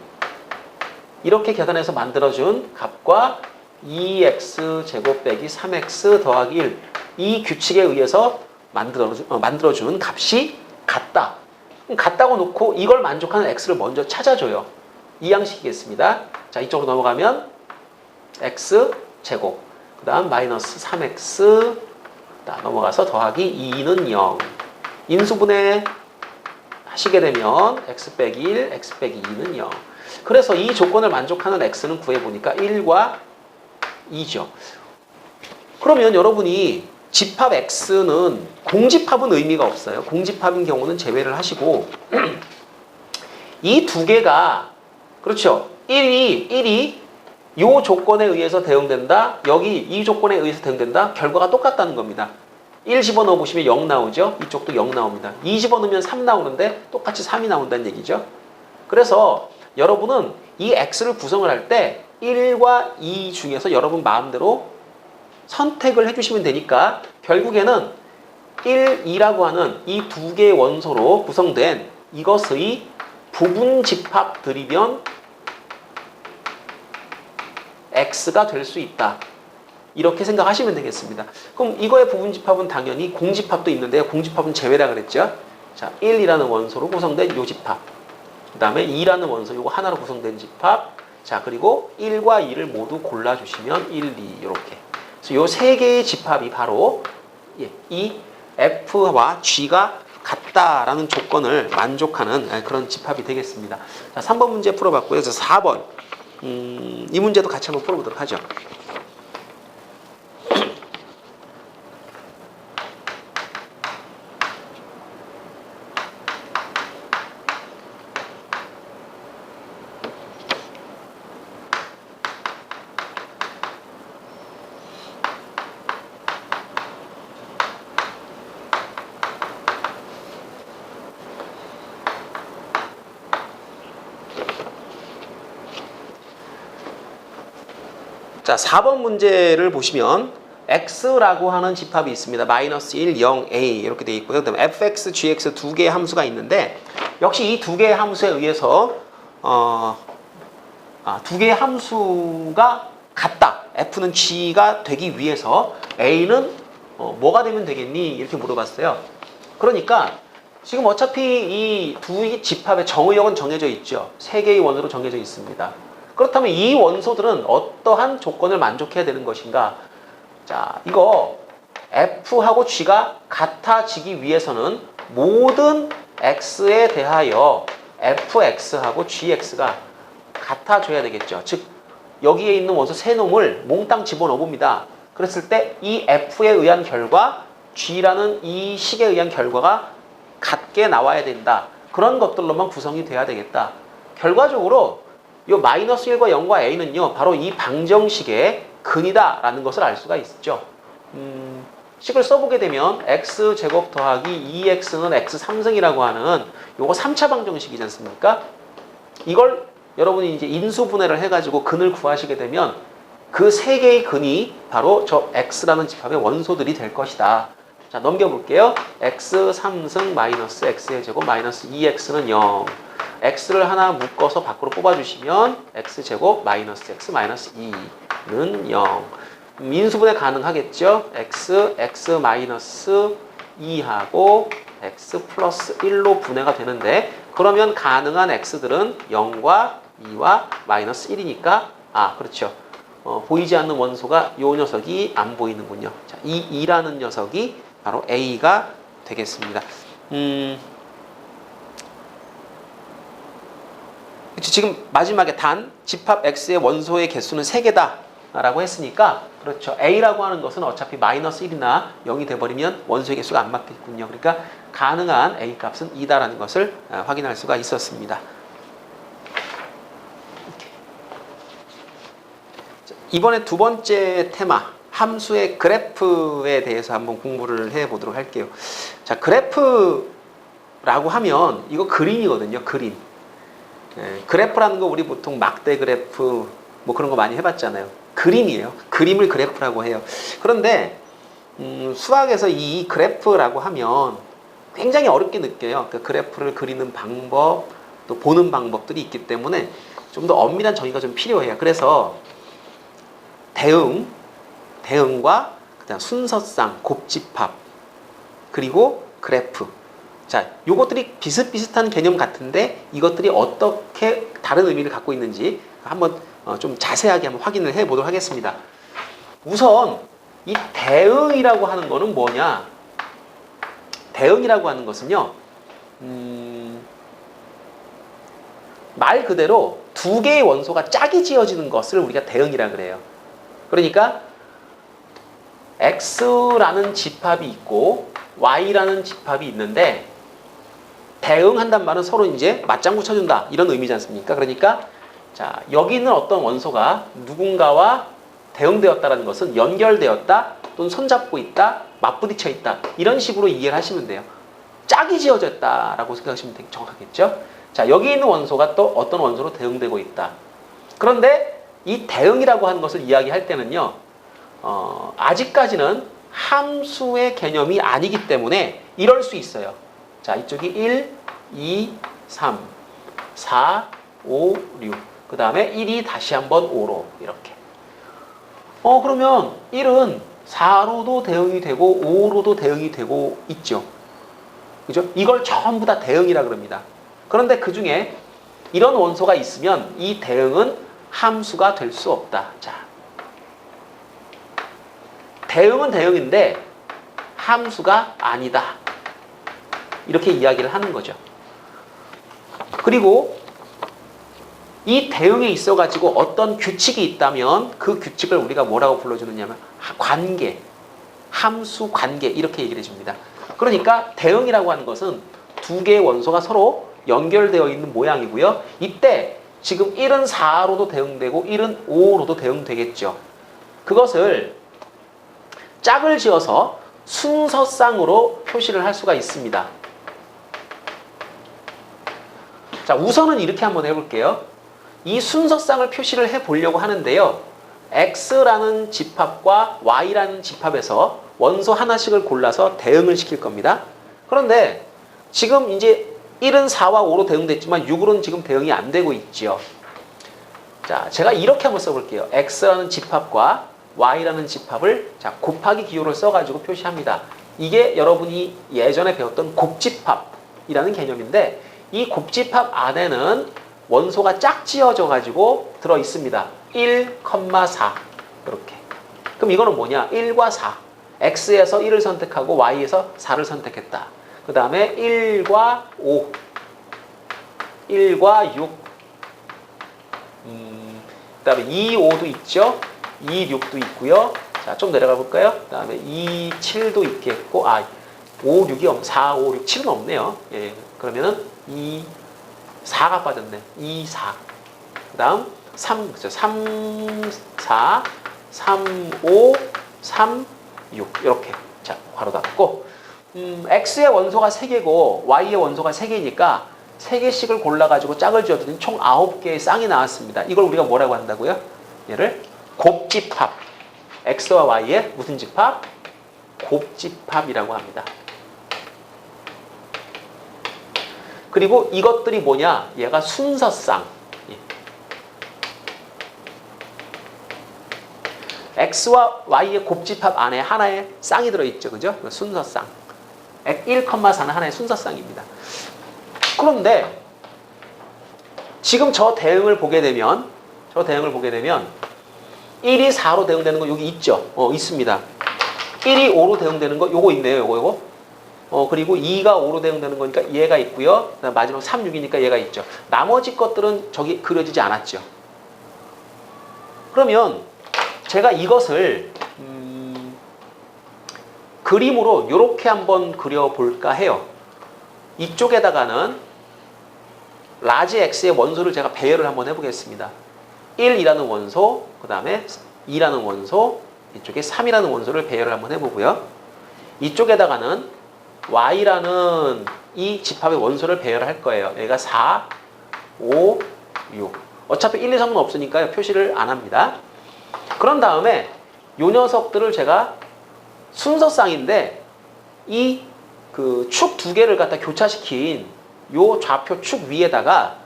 이렇게 계산해서 만들어준 값과 2x제곱 빼기 3x 더하기 1 이 규칙에 의해서 만들어준 값이 같다. 같다고 놓고 이걸 만족하는 x를 먼저 찾아줘요. 이 양식이겠습니다. 자, 이쪽으로 넘어가면 x제곱 그 다음 마이너스 3x 넘어가서 더하기 2는 0 인수분해 하시게 되면 x 빼기 1, x 빼기 2는 0 그래서 이 조건을 만족하는 x는 구해보니까 1과 2죠. 그러면 여러분이 집합 x는 공집합은 의미가 없어요. 공집합인 경우는 제외를 하시고 이 두 개가 그렇죠. 1이 이 조건에 의해서 대응된다. 여기 이 조건에 의해서 대응된다. 결과가 똑같다는 겁니다. 1 집어넣어 보시면 0 나오죠. 이쪽도 0 나옵니다. 2 집어넣으면 3 나오는데 똑같이 3이 나온다는 얘기죠. 그래서 여러분은 이 x를 구성을 할 때 1과 2 중에서 여러분 마음대로 선택을 해주시면 되니까 결국에는 1, 2라고 하는 이 두 개의 원소로 구성된 이것의 부분 집합들이면 x가 될 수 있다. 이렇게 생각하시면 되겠습니다. 그럼 이거의 부분집합은 당연히 공집합도 있는데요. 공집합은 제외라 그랬죠. 자, 1이라는 원소로 구성된 요 집합. 그 다음에 2라는 원소, 요거 하나로 구성된 집합. 자, 그리고 1과 2를 모두 골라주시면 1, 2 이렇게. 그래서 요 세 개의 집합이 바로 이 F와 G가 같다라는 조건을 만족하는 그런 집합이 되겠습니다. 자, 3번 문제 풀어봤고요. 그래서 4번 이 문제도 같이 한번 풀어보도록 하죠. 자, 4번 문제를 보시면 x라고 하는 집합이 있습니다. 마이너스 1, 0, a 이렇게 되어 있고요. 그다음에 fx, gx 두 개의 함수가 있는데 역시 이 두 개의 함수에 의해서 두 개의 함수가 같다. f는 g가 되기 위해서 a는 뭐가 되면 되겠니? 이렇게 물어봤어요. 그러니까 지금 어차피 이 두 집합의 정의역은 정해져 있죠. 세 개의 원으로 정해져 있습니다. 그렇다면 이 원소들은 어떠한 조건을 만족해야 되는 것인가? 자, 이거 F하고 G가 같아지기 위해서는 모든 X에 대하여 FX하고 GX가 같아져야 되겠죠. 즉, 여기에 있는 원소 세 놈을 몽땅 집어넣어 봅니다. 그랬을 때 이 F에 의한 결과, G라는 이 식에 의한 결과가 같게 나와야 된다. 그런 것들로만 구성이 돼야 되겠다. 결과적으로 이 마이너스 1과 0과 a는요, 바로 이 방정식의 근이다라는 것을 알 수가 있죠. 식을 써보게 되면 x제곱 더하기 2x는 x3승이라고 하는 요거 3차 방정식이지 않습니까? 이걸 여러분이 이제 인수분해를 해가지고 근을 구하시게 되면 그 세 개의 근이 바로 저 x라는 집합의 원소들이 될 것이다. 자, 넘겨볼게요. x3승 마이너스 x의 제곱 마이너스 2x는 0. x를 하나 묶어서 밖으로 뽑아주시면 x제곱 마이너스 x 마이너스 2는 0. 인수분해 가능하겠죠? x 마이너스 2하고 x 플러스 1로 분해가 되는데 그러면 가능한 x들은 0과 2와 마이너스 1이니까 그렇죠. 보이지 않는 원소가 이 녀석이 안 보이는군요. 자, 이 2라는 녀석이 바로 a가 되겠습니다. 지금 마지막에 단 집합 x의 원소의 개수는 3개다 라고 했으니까 그렇죠. a라고 하는 것은 어차피 마이너스 1이나 0이 돼버리면 원소의 개수가 안 맞겠군요. 그러니까 가능한 a 값은 2다라는 것을 확인할 수가 있었습니다. 이번에 두 번째 테마 함수의 그래프에 대해서 한번 공부를 해보도록 할게요. 자, 그래프라고 하면 이거 그림이거든요. 그림. 그래프라는 거 우리 보통 막대 그래프 뭐 그런 거 많이 해봤잖아요. 그림이에요. 그림을 그래프라고 해요. 그런데 수학에서 이 그래프라고 하면 굉장히 어렵게 느껴요. 그 그래프를 그리는 방법, 또 보는 방법들이 있기 때문에 좀 더 엄밀한 정의가 좀 필요해요. 그래서 대응과 그다음 순서상, 곱집합, 그리고 그래프. 자, 요것들이 비슷비슷한 개념 같은데 이것들이 어떻게 다른 의미를 갖고 있는지 한번 좀 자세하게 한번 확인을 해보도록 하겠습니다. 우선 이 대응이라고 하는 거는 뭐냐? 대응이라고 하는 것은요, 말 그대로 두 개의 원소가 짝이 지어지는 것을 우리가 대응이라 그래요. 그러니까 X라는 집합이 있고 Y라는 집합이 있는데 대응한단 말은 서로 이제 맞장구 쳐준다 이런 의미지 않습니까? 그러니까 자, 여기 있는 어떤 원소가 누군가와 대응되었다는 것은 연결되었다 또는 손잡고 있다 맞부딪혀 있다 이런 식으로 이해를 하시면 돼요. 짝이 지어졌다라고 생각하시면 되게 정확하겠죠? 자, 여기 있는 원소가 또 어떤 원소로 대응되고 있다. 그런데 이 대응이라고 하는 것을 이야기할 때는요, 아직까지는 함수의 개념이 아니기 때문에 이럴 수 있어요. 자, 이쪽이 1, 2, 3, 4, 5, 6. 그 다음에 1이 다시 한번 5로 이렇게. 그러면 1은 4로도 대응이 되고 5로도 대응이 되고 있죠. 그죠? 이걸 전부 다 대응이라 그럽니다. 그런데 그 중에 이런 원소가 있으면 이 대응은 함수가 될 수 없다. 자, 대응은 대응인데 함수가 아니다. 이렇게 이야기를 하는 거죠. 그리고 이 대응에 있어가지고 어떤 규칙이 있다면 그 규칙을 우리가 뭐라고 불러주느냐면 관계, 함수 관계 이렇게 얘기를 해줍니다. 그러니까 대응이라고 하는 것은 두 개의 원소가 서로 연결되어 있는 모양이고요. 이때 지금 1은 4로도 대응되고 1은 5로도 대응되겠죠. 그것을 짝을 지어서 순서쌍으로 표시를 할 수가 있습니다. 자, 우선은 이렇게 한번 해볼게요. 이 순서쌍을 표시를 해보려고 하는데요. X라는 집합과 Y라는 집합에서 원소 하나씩을 골라서 대응을 시킬 겁니다. 그런데 지금 이제 1은 4와 5로 대응됐지만 6으로는 지금 대응이 안 되고 있죠. 자, 제가 이렇게 한번 써볼게요. X라는 집합과 Y라는 집합을 자, 곱하기 기호를 써가지고 표시합니다. 이게 여러분이 예전에 배웠던 곱집합이라는 개념인데 이 곱집합 안에는 원소가 짝지어져 가지고 들어 있습니다. 1, 4 이렇게. 그럼 이거는 뭐냐? 1과 4. X에서 1을 선택하고 Y에서 4를 선택했다. 그 다음에 1과 5, 1과 6, 그 다음에 2, 5도 있죠? 2, 6도 있고요. 자, 좀 내려가 볼까요? 그 다음에 2, 7도 있겠고, 5, 6이 4, 5, 6, 7은 없네요. 예, 그러면은 2, 4가 빠졌네. 2, 4. 그 다음 3, 그죠? 3, 4, 3, 5, 3, 6. 이렇게. 자, 괄호 닫고. X의 원소가 3개고 Y의 원소가 3개니까 3개씩을 골라가지고 짝을 지어드린 총 9개의 쌍이 나왔습니다. 이걸 우리가 뭐라고 한다고요? 얘를 곱집합. X와 Y의 무슨 집합? 곱집합이라고 합니다. 그리고 이것들이 뭐냐? 얘가 순서쌍. X와 Y의 곱집합 안에 하나의 쌍이 들어있죠. 그죠? 순서쌍. 1, 4는 하나의 순서쌍입니다. 그런데 지금 저 대응을 보게 되면 1이 4로 대응되는 거 여기 있죠? 있습니다. 1이 5로 대응되는 거 요거 있네요. 요거. 그리고 2가 5로 대응되는 거니까 얘가 있고요. 마지막 3, 6이니까 얘가 있죠. 나머지 것들은 저기 그려지지 않았죠. 그러면 제가 이것을 그림으로 이렇게 한번 그려볼까 해요. 이쪽에다가는 라지 X의 원소를 제가 배열을 한번 해보겠습니다. 1이라는 원소, 그 다음에 2라는 원소, 이쪽에 3이라는 원소를 배열을 한번 해보고요. 이쪽에다가는 Y라는 이 집합의 원소를 배열할 거예요. 여기가 4, 5, 6. 어차피 1, 2, 3은 없으니까 표시를 안 합니다. 그런 다음에 이 녀석들을 제가 순서쌍인데 이 그 축 두 개를 갖다 교차시킨 요 좌표 축 위에다가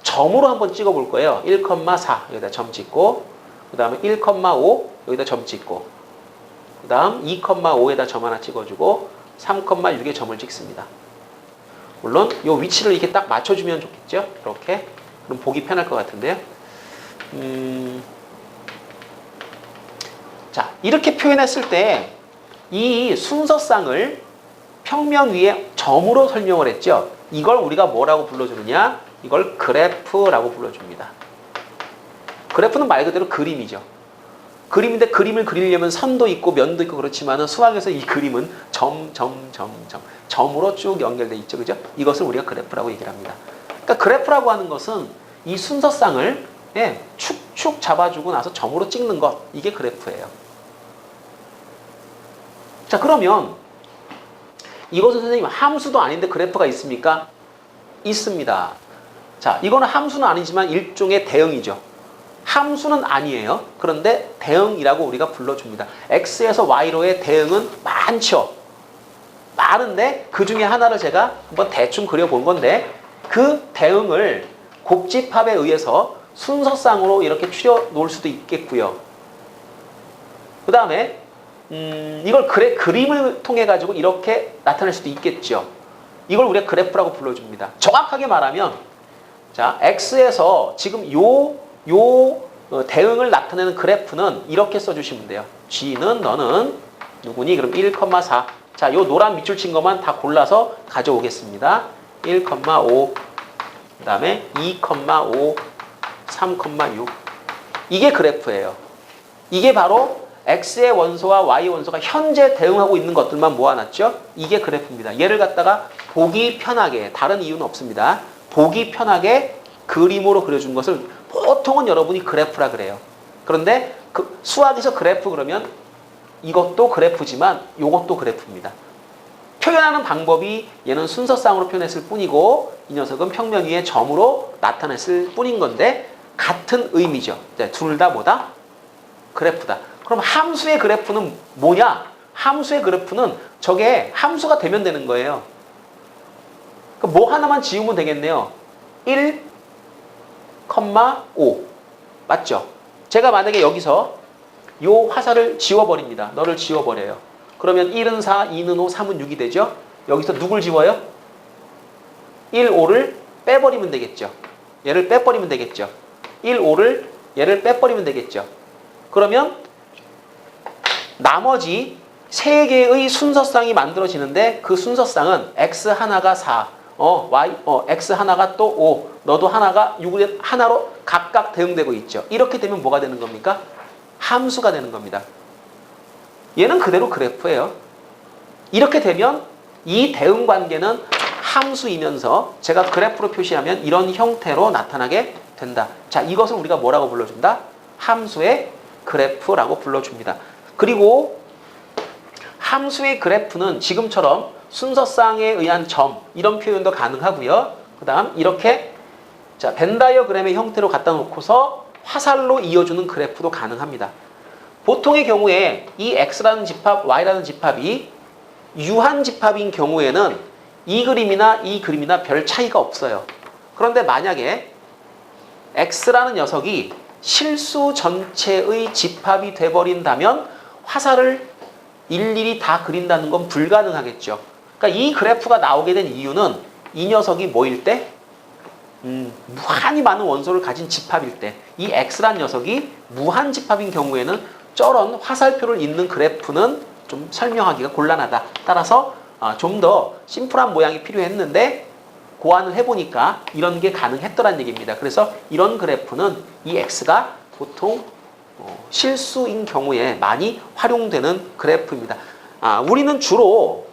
점으로 한번 찍어 볼 거예요. 1,4 여기다 점 찍고, 그 다음에 1,5 여기다 점 찍고, 그 다음 2,5에다 점 하나 찍어주고 3,6에 점을 찍습니다. 물론 이 위치를 이렇게 딱 맞춰주면 좋겠죠. 이렇게. 그럼 보기 편할 것 같은데요. 자, 이렇게 표현했을 때 이 순서쌍을 평면 위에 점으로 설명을 했죠. 이걸 우리가 뭐라고 불러주느냐? 이걸 그래프라고 불러줍니다. 그래프는 말 그대로 그림이죠. 그림인데 그림을 그리려면 선도 있고 면도 있고 그렇지만 수학에서 이 그림은 점으로 쭉 연결돼 있죠. 그죠? 이것을 우리가 그래프라고 얘기를 합니다. 그러니까 그래프라고 하는 것은 이 순서쌍을 축축 잡아주고 나서 점으로 찍는 것, 이게 그래프예요. 자, 그러면 이것은 선생님 함수도 아닌데 그래프가 있습니까? 있습니다. 자, 이거는 함수는 아니지만 일종의 대응이죠. 함수는 아니에요. 그런데 대응이라고 우리가 불러줍니다. X에서 Y로의 대응은 많죠. 많은데 그 중에 하나를 제가 한번 대충 그려본 건데 그 대응을 곱집합에 의해서 순서쌍으로 이렇게 추려 놓을 수도 있겠고요. 그 다음에 이걸 그림을 통해 가지고 이렇게 나타낼 수도 있겠죠. 이걸 우리가 그래프라고 불러줍니다. 정확하게 말하면 자, X에서 지금 대응을 나타내는 그래프는 이렇게 써주시면 돼요. G는 너는 누구니? 그럼 1,4. 자, 요 노란 밑줄 친 것만 다 골라서 가져오겠습니다. 1,5. 그 다음에 2,5. 3,6. 이게 그래프예요. 이게 바로 X의 원소와 Y의 원소가 현재 대응하고 있는 것들만 모아놨죠? 이게 그래프입니다. 얘를 갖다가 보기 편하게, 다른 이유는 없습니다. 보기 편하게 그림으로 그려준 것을 보통은 여러분이 그래프라 그래요. 그런데 수학에서 그래프 그러면 이것도 그래프지만 이것도 그래프입니다. 표현하는 방법이 얘는 순서상으로 표현했을 뿐이고 이 녀석은 평면 위에 점으로 나타냈을 뿐인 건데 같은 의미죠. 둘 다 뭐다? 그래프다. 그럼 함수의 그래프는 뭐냐? 함수의 그래프는 저게 함수가 되면 되는 거예요. 뭐 하나만 지우면 되겠네요. 1,5 맞죠? 제가 만약에 여기서 요 화살을 지워버립니다. 너를 지워버려요. 그러면 1은 4, 2는 5, 3은 6이 되죠? 여기서 누굴 지워요? 1, 5를 빼버리면 되겠죠. 얘를 빼버리면 되겠죠. 1, 5를 얘를 빼버리면 되겠죠. 그러면 나머지 3개의 순서쌍이 만들어지는데 그 순서쌍은 X 하나가 4, X 하나가 또 5, 너도 하나가 6을 하나로 각각 대응되고 있죠. 이렇게 되면 뭐가 되는 겁니까? 함수가 되는 겁니다. 얘는 그대로 그래프예요. 이렇게 되면 이 대응 관계는 함수이면서 제가 그래프로 표시하면 이런 형태로 나타나게 된다. 자, 이것을 우리가 뭐라고 불러준다? 함수의 그래프라고 불러줍니다. 그리고 함수의 그래프는 지금처럼 순서쌍에 의한 점 이런 표현도 가능하고요. 그 다음 이렇게 자, 벤 다이어그램의 형태로 갖다 놓고서 화살로 이어주는 그래프도 가능합니다. 보통의 경우에 이 X라는 집합, Y라는 집합이 유한 집합인 경우에는 이 그림이나 별 차이가 없어요. 그런데 만약에 X라는 녀석이 실수 전체의 집합이 돼버린다면 화살을 일일이 다 그린다는 건 불가능하겠죠. 그러니까 이 그래프가 나오게 된 이유는 이 녀석이 뭐일 때? 무한히 많은 원소를 가진 집합일 때. 이 X란 녀석이 무한 집합인 경우에는 저런 화살표를 잇는 그래프는 좀 설명하기가 곤란하다. 따라서 좀 더 심플한 모양이 필요했는데 고안을 해보니까 이런 게 가능했더란 얘기입니다. 그래서 이런 그래프는 이 X가 보통 실수인 경우에 많이 활용되는 그래프입니다. 우리는 주로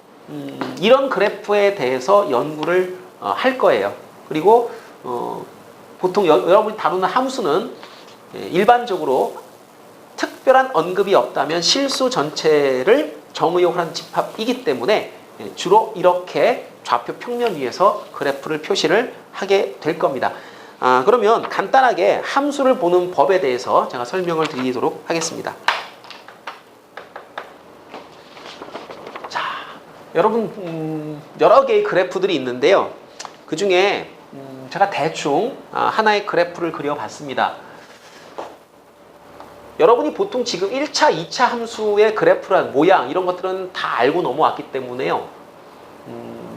이런 그래프에 대해서 연구를 할 거예요. 그리고 보통 여러분이 다루는 함수는 일반적으로 특별한 언급이 없다면 실수 전체를 정의역하는 집합이기 때문에 주로 이렇게 좌표 평면 위에서 그래프를 표시를 하게 될 겁니다. 그러면 간단하게 함수를 보는 법에 대해서 제가 설명을 드리도록 하겠습니다. 자, 여러분 여러 개의 그래프들이 있는데요. 그 중에 제가 대충 하나의 그래프를 그려봤습니다. 여러분이 보통 지금 1차, 2차 함수의 그래프란 모양 이런 것들은 다 알고 넘어왔기 때문에요.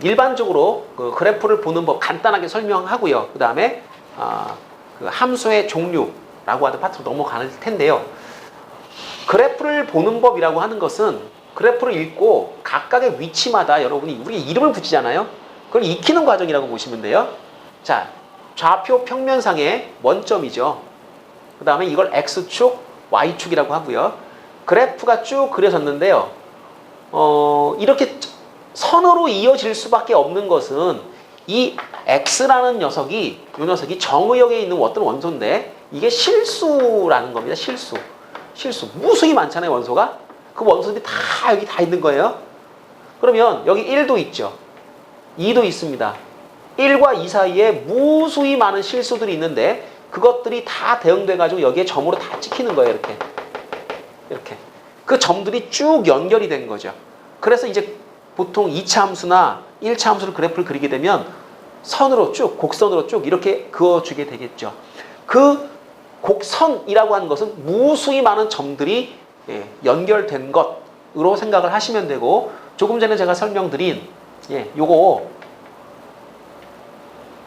일반적으로 그 그래프를 보는 법 간단하게 설명하고요. 그 다음에 그 함수의 종류라고 하는 파트로 넘어갈 텐데요. 그래프를 보는 법이라고 하는 것은 그래프를 읽고 각각의 위치마다 여러분이 우리 이름을 붙이잖아요. 그걸 익히는 과정이라고 보시면 돼요. 자, 좌표 평면상의 원점이죠. 그 다음에 이걸 X축, Y축이라고 하고요. 그래프가 쭉 그려졌는데요. 이렇게 선으로 이어질 수밖에 없는 것은 이 X라는 이 녀석이 정의역에 있는 어떤 원소인데 이게 실수라는 겁니다. 실수. 무수히 많잖아요, 원소가. 그 원소들이 다 여기 다 있는 거예요. 그러면 여기 1도 있죠. 2도 있습니다. 1과 2 사이에 무수히 많은 실수들이 있는데 그것들이 다 대응돼가지고 여기에 점으로 다 찍히는 거예요. 이렇게. 그 점들이 쭉 연결이 된 거죠. 그래서 이제 보통 2차 함수나 1차 함수를 그래프를 그리게 되면 선으로 쭉, 곡선으로 쭉 이렇게 그어주게 되겠죠. 그 곡선이라고 하는 것은 무수히 많은 점들이 연결된 것으로 생각을 하시면 되고, 조금 전에 제가 설명드린 요거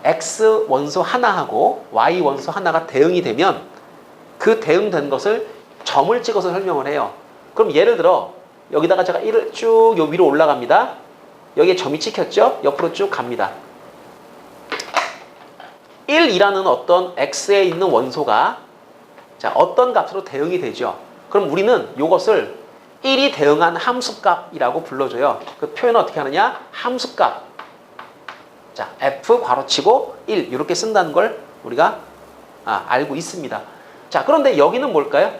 X 원소 하나하고 Y 원소 하나가 대응이 되면 그 대응된 것을 점을 찍어서 설명을 해요. 그럼 예를 들어 여기다가 제가 1을 쭉 요 위로 올라갑니다. 여기에 점이 찍혔죠? 옆으로 쭉 갑니다. 1이라는 어떤 X에 있는 원소가 자, 어떤 값으로 대응이 되죠? 그럼 우리는 이것을 1이 대응한 함수값이라고 불러줘요. 그 표현을 어떻게 하느냐? 함수값. 자, F 괄호치고 1 이렇게 쓴다는 걸 우리가 알고 있습니다. 자, 그런데 여기는 뭘까요?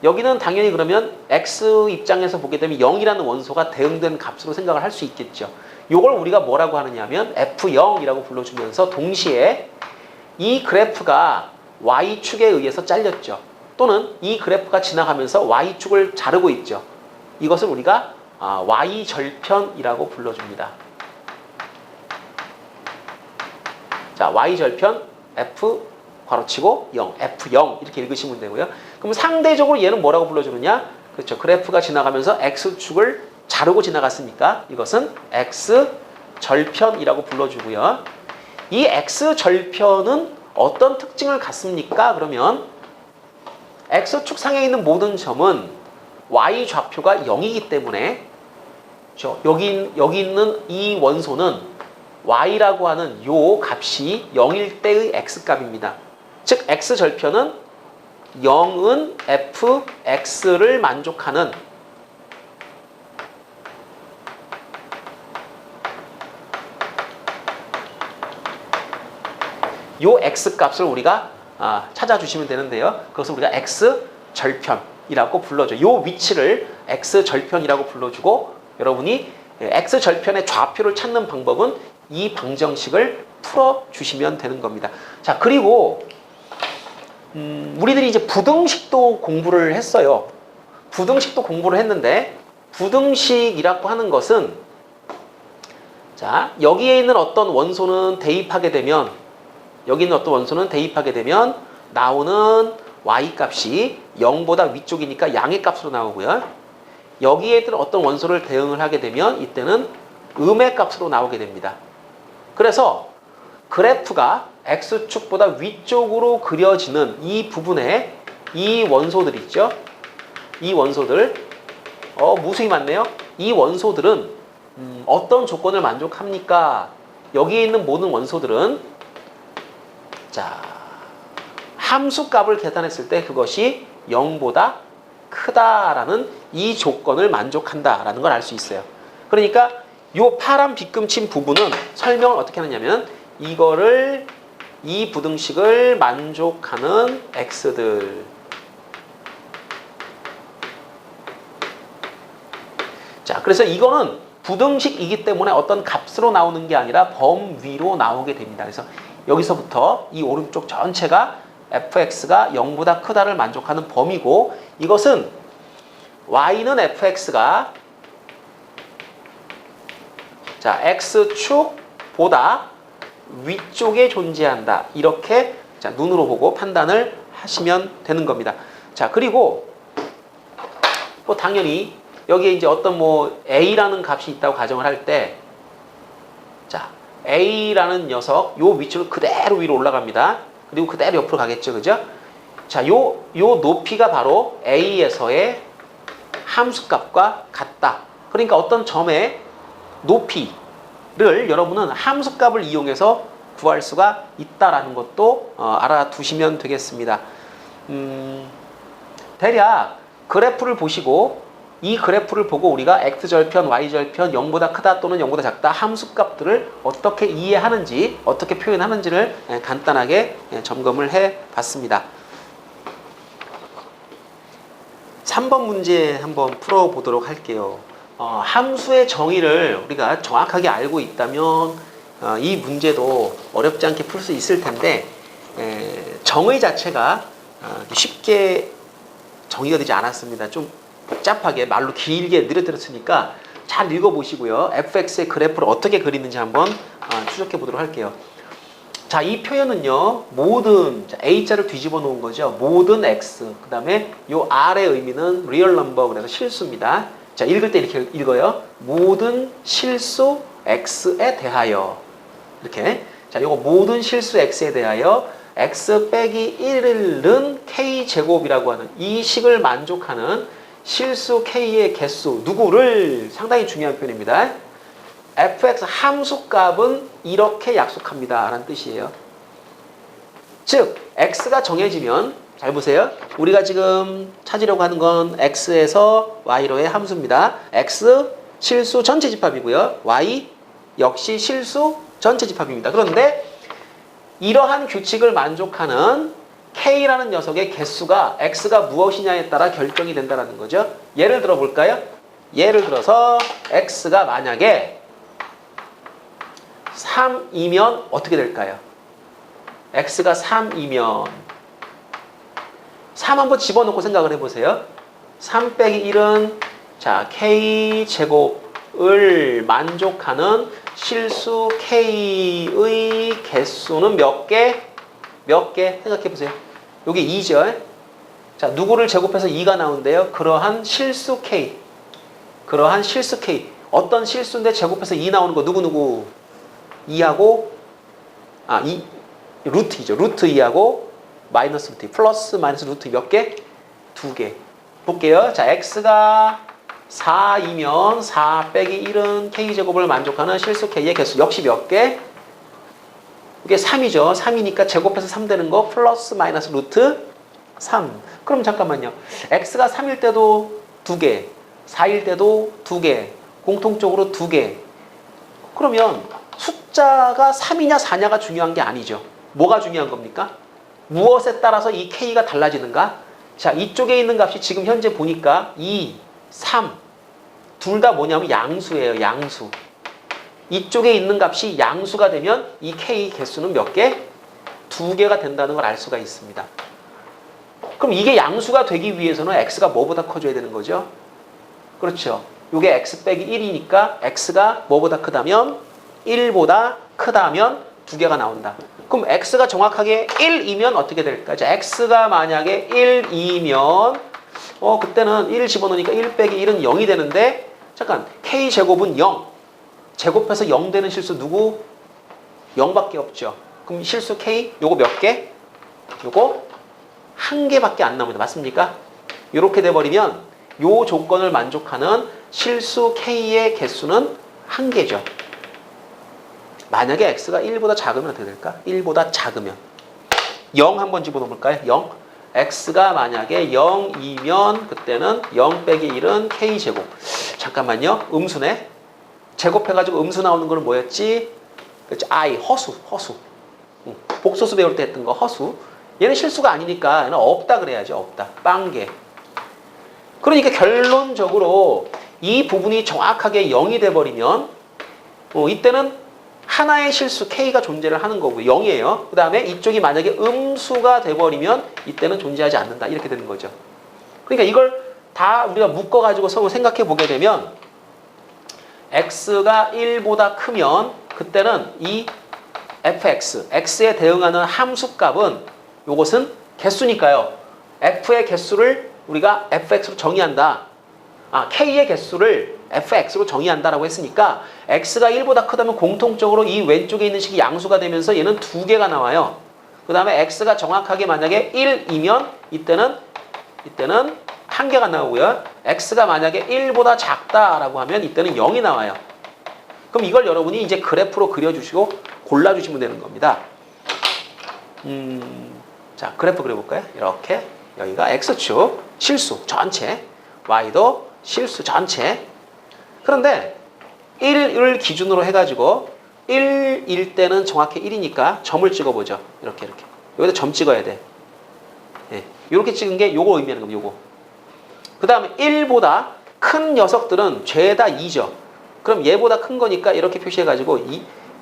여기는 당연히 그러면 X 입장에서 보게 되면 0이라는 원소가 대응된 값으로 생각을 할 수 있겠죠. 이걸 우리가 뭐라고 하느냐면 F0이라고 불러주면서 동시에 이 그래프가 Y축에 의해서 잘렸죠. 또는 이 그래프가 지나가면서 Y축을 자르고 있죠. 이것을 우리가 Y절편이라고 불러줍니다. 자, Y절편 F 괄호치고 0, F0 이렇게 읽으시면 되고요. 그럼 상대적으로 얘는 뭐라고 불러주느냐? 그렇죠. 그래프가 지나가면서 X축을 자르고 지나갔으니까 이것은 X절편이라고 불러주고요. 이 X절편은 어떤 특징을 갖습니까? 그러면 X축 상에 있는 모든 점은 Y 좌표가 0이기 때문에 그렇죠? 여기 있는 이 원소는 Y라고 하는 요 값이 0일 때의 X값입니다. 즉 X절편은 0은 Fx를 만족하는 요 X값을 우리가 찾아주시면 되는데요. 그것을 우리가 X절편이라고 불러줘. 요 위치를 X절편이라고 불러주고 여러분이 X절편의 좌표를 찾는 방법은 이 방정식을 풀어주시면 되는 겁니다. 자, 그리고 우리들이 이제 부등식도 공부를 했어요. 부등식도 공부를 했는데 부등식이라고 하는 것은 자, 여기에 있는 어떤 원소는 대입하게 되면 여기 있는 어떤 원소는 대입하게 되면 나오는 Y값이 0보다 위쪽이니까 양의 값으로 나오고요. 여기에 있는 어떤 원소를 대응을 하게 되면 이때는 음의 값으로 나오게 됩니다. 그래서 그래프가 X축보다 위쪽으로 그려지는 이 부분에 이 원소들 있죠? 이 원소들 무수히 많네요. 이 원소들은 어떤 조건을 만족합니까? 여기에 있는 모든 원소들은 자, 함수값을 계산했을 때 그것이 0보다 크다라는 이 조건을 만족한다라는 걸 알 수 있어요. 그러니까 이 파란 빗금친 부분은 설명을 어떻게 하느냐면 이거를 이 부등식을 만족하는 X들. 자, 그래서 이거는 부등식이기 때문에 어떤 값으로 나오는 게 아니라 범위로 나오게 됩니다. 그래서 여기서부터 이 오른쪽 전체가 fx가 0보다 크다를 만족하는 범위고 이것은 y는 fx가 자, x축보다 위쪽에 존재한다. 이렇게 자, 눈으로 보고 판단을 하시면 되는 겁니다. 자, 그리고 또 당연히 여기에 이제 어떤 a라는 값이 있다고 가정을 할 때 자, a라는 녀석 요 위치로 그대로 위로 올라갑니다. 그리고 그대로 옆으로 가겠죠. 그죠? 자, 요 높이가 바로 a에서의 함수값과 같다. 그러니까 어떤 점의 높이를 여러분은 함수값을 이용해서 구할 수가 있다라는 것도 알아두시면 되겠습니다. 대략 그래프를 보시고 이 그래프를 보고 우리가 x절편, y절편, 0보다 크다 또는 0보다 작다 함수값들을 어떻게 이해하는지 어떻게 표현하는지를 간단하게 점검을 해봤습니다. 3번 문제 한번 풀어보도록 할게요. 함수의 정의를 우리가 정확하게 알고 있다면 이 문제도 어렵지 않게 풀 수 있을 텐데 정의 자체가 쉽게 정의가 되지 않았습니다. 좀 복잡하게 말로 길게 늘어뜨렸으니까 잘 읽어보시고요. fx의 그래프를 어떻게 그리는지 한번 추적해 보도록 할게요. 자, 이 표현은요, 모든, 자, A자를 뒤집어 놓은 거죠. 모든 X. 그 다음에 요 R의 의미는 real number, 그래서 실수입니다. 자, 읽을 때 이렇게 읽어요. 모든 실수 X에 대하여. 이렇게. 자, 요거 모든 실수 X에 대하여 X 빼기 1은 K제곱이라고 하는 이 식을 만족하는 실수 K의 개수, 누구를 상당히 중요한 표현입니다. fx 함수값은 이렇게 약속합니다 라는 뜻이에요. 즉 x가 정해지면 잘 보세요. 우리가 지금 찾으려고 하는 건 x에서 y로의 함수입니다. x 실수 전체 집합이고요. y 역시 실수 전체 집합입니다. 그런데 이러한 규칙을 만족하는 k라는 녀석의 개수가 x가 무엇이냐에 따라 결정이 된다는 거죠. 예를 들어 볼까요? 예를 들어서 x가 만약에 3이면 어떻게 될까요? x가 3이면 3 한번 집어넣고 생각을 해보세요. 3 빼기 1은 자 k제곱을 만족하는 실수 k의 개수는 몇 개? 몇 개? 생각해보세요. 여기 2죠. 자, 누구를 제곱해서 2가 나온대요? 그러한 실수 k. 그러한 실수 k. 어떤 실수인데 제곱해서 2 나오는 거 누구? 2하고 루트이죠. 루트 2하고 마이너스 루트 2 플러스 마이너스 루트 몇 개? 2개. 볼게요. 자, x가 4이면 4 빼기 1은 k제곱을 만족하는 실수 k의 개수 역시 몇 개? 이게 3이죠. 3이니까 제곱해서 3 되는 거 플러스 마이너스 루트 3. 그럼 잠깐만요. x가 3일 때도 2개, 4일 때도 2개, 공통적으로 2개. 그러면 숫자가 3이냐 4냐가 중요한 게 아니죠. 뭐가 중요한 겁니까? 무엇에 따라서 이 k가 달라지는가? 자, 이쪽에 있는 값이 지금 현재 보니까 2, 3 둘 다 뭐냐면 양수예요. 양수. 이쪽에 있는 값이 양수가 되면 이 k 개수는 몇 개? 2개가 된다는 걸 알 수가 있습니다. 그럼 이게 양수가 되기 위해서는 x가 뭐보다 커져야 되는 거죠? 그렇죠. 이게 x 빼기 1이니까 x가 뭐보다 크다면 1보다 크다면 2개가 나온다. 그럼 x가 정확하게 1이면 어떻게 될까? 자, x가 만약에 1이면 그때는 1 집어넣으니까 1 빼기 1은 0이 되는데 잠깐 k제곱은 0. 제곱해서 0 되는 실수 누구? 0밖에 없죠. 그럼 실수 k 요거 몇 개? 요거 1개밖에 안 나옵니다. 맞습니까? 이렇게 돼버리면 요 조건을 만족하는 실수 k의 개수는 1개죠. 만약에 x가 1보다 작으면 어떻게 될까? 1보다 작으면 0 한번 집어넣을까요? 0. x가 만약에 0이면 그때는 0 빼기 1은 k제곱. 잠깐만요. 음수네. 제곱해가지고 음수 나오는 거는 뭐였지? 그렇지. I, 허수. 복소수 배울 때 했던 거 허수. 얘는 실수가 아니니까 얘는 없다 그래야죠. 없다. 빵개. 그러니까 결론적으로 이 부분이 정확하게 0이 돼버리면 이때는 하나의 실수 K가 존재를 하는 거고요. 0이에요. 그 다음에 이쪽이 만약에 음수가 돼버리면 이때는 존재하지 않는다. 이렇게 되는 거죠. 그러니까 이걸 다 우리가 묶어가지고 생각해 보게 되면 x가 1보다 크면 그때는 이 fx, x에 대응하는 함수값은 요것은 개수니까요. f의 개수를 우리가 fx로 정의한다. k의 개수를 fx로 정의한다라고 했으니까 x가 1보다 크다면 공통적으로 이 왼쪽에 있는 식이 양수가 되면서 얘는 2개가 나와요. 그 다음에 x가 정확하게 만약에 1이면 이때는 1개가 나오고요. x가 만약에 1보다 작다라고 하면 이때는 0이 나와요. 그럼 이걸 여러분이 이제 그래프로 그려주시고 골라주시면 되는 겁니다. 자, 그래프 그려볼까요? 이렇게 여기가 x축 실수 전체, y도 실수 전체. 그런데 1을 기준으로 해가지고 1일 때는 정확히 1이니까 점을 찍어보죠. 이렇게 여기다 점 찍어야 돼. 예, 이렇게 찍은 게 요거 의미하는 겁니다. 요거. 그 다음에 1보다 큰 녀석들은 죄다 2죠. 그럼 얘보다 큰 거니까 이렇게 표시해가지고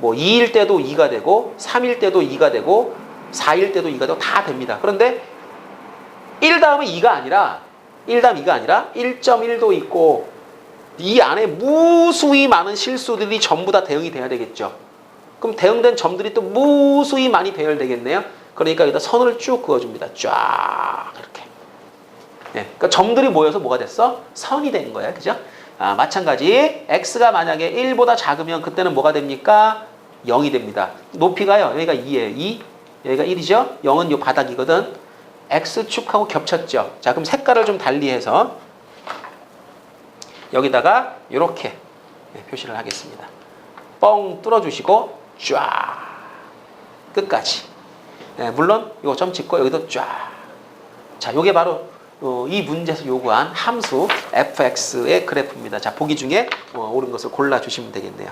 2일 때도 2가 되고 3일 때도 2가 되고 4일 때도 2가 되고 다 됩니다. 그런데 1 다음에 2가 아니라 1.1도 있고 이 안에 무수히 많은 실수들이 전부 다 대응이 돼야 되겠죠. 그럼 대응된 점들이 또 무수히 많이 배열되겠네요. 그러니까 여기다 선을 쭉 그어줍니다. 쫙 이렇게. 네, 그러니까 점들이 모여서 뭐가 됐어? 선이 된 거야, 그죠? 마찬가지 x가 만약에 1보다 작으면 그때는 뭐가 됩니까? 0이 됩니다. 높이가요. 여기가 2예요. 2, 여기가 1이죠. 0은 요 바닥이거든. x축하고 겹쳤죠. 자, 그럼 색깔을 좀 달리해서 여기다가 이렇게 표시를 하겠습니다. 뻥 뚫어주시고 쫙 끝까지. 물론 이거 점 찍고 여기도 쫙. 자, 요게 바로 이 문제에서 요구한 함수 fx의 그래프입니다. 자, 보기 중에 옳은 것을 골라주시면 되겠네요.